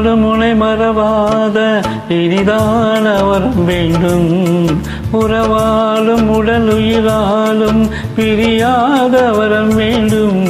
நாளும் உனை மறவாத இனிதான வரம் வேண்டும். உறவாலும் உடல் உயிராலும் பிரியாத வரம் வேண்டும்.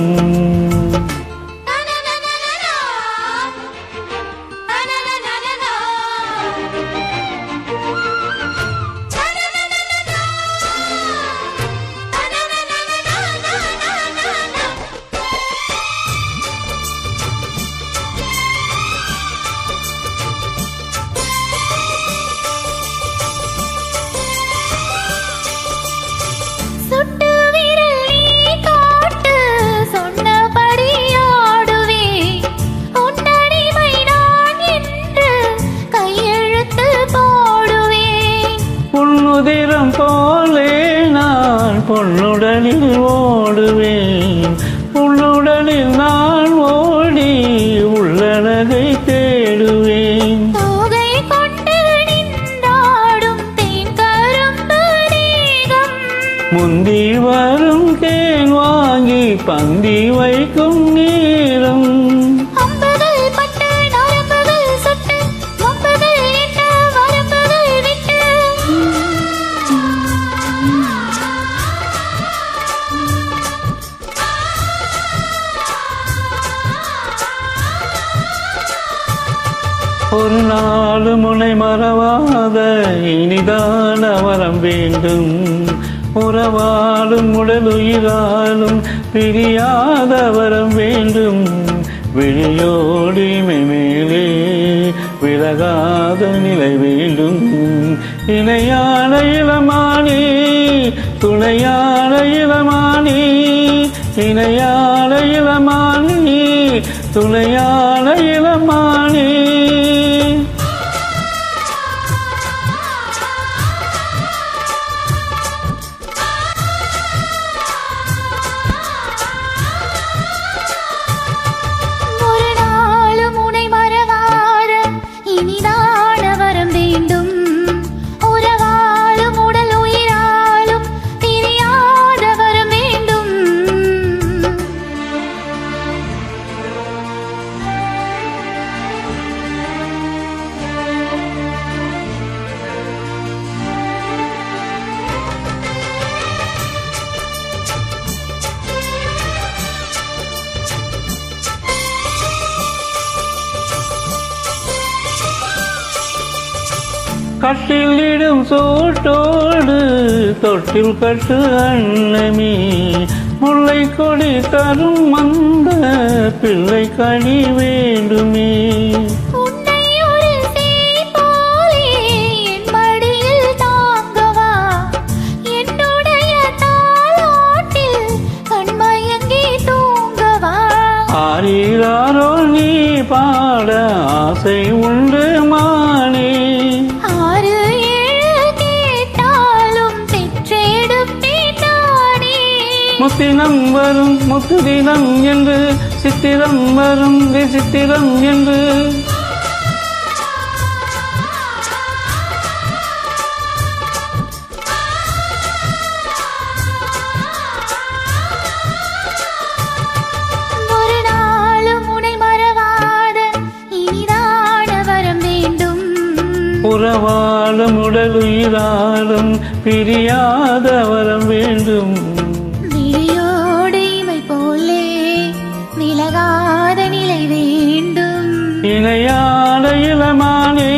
உதிரம் போலே நான் பொன்னுடலில் ஓடுவேன். உன்னுடலில் நான் ஓடி உள்ளழகை தேடுவேன். தோகை கொண்டு நின்றாடும் தேன் கரும்பு தேகம். முந்தி வரும் தேன் வாங்கி பந்தி வைக்கும் நீரம். ஒரு நாளும் உன்னை மறவாத இனிதான வரம் வேண்டும். உறவாலும் உடல் உயிராலும் பிரியாத வரம் வேண்டும். விழியோடி மேலே விலகாத நிலை வேண்டும். இணையான இளமானி துணையான இளமானி. இணையான இளமானி துணையான இளமானி. கட்டிலிடும் சோட்டோடு தொட்டில் கட்டு அன்னமே. முல்லை கொடி தரும் அந்த பிள்ளை கனி வேண்டுமே. ஆரீராரோ நீ பாட ஆசை உண்டு மானே. முத்தினம் வரும் முத்துதினம் என்று சித்திரம் வரும் விசித்திரம் என்று. ஒரு நாளும் உன்னை மறவாத இனிதான வரம் வேண்டும். உறவாலும் உடல் உயிராலும் பிரியாத வரம் வேண்டும். விலகாத நிலை வேண்டும். இணையான இளமானே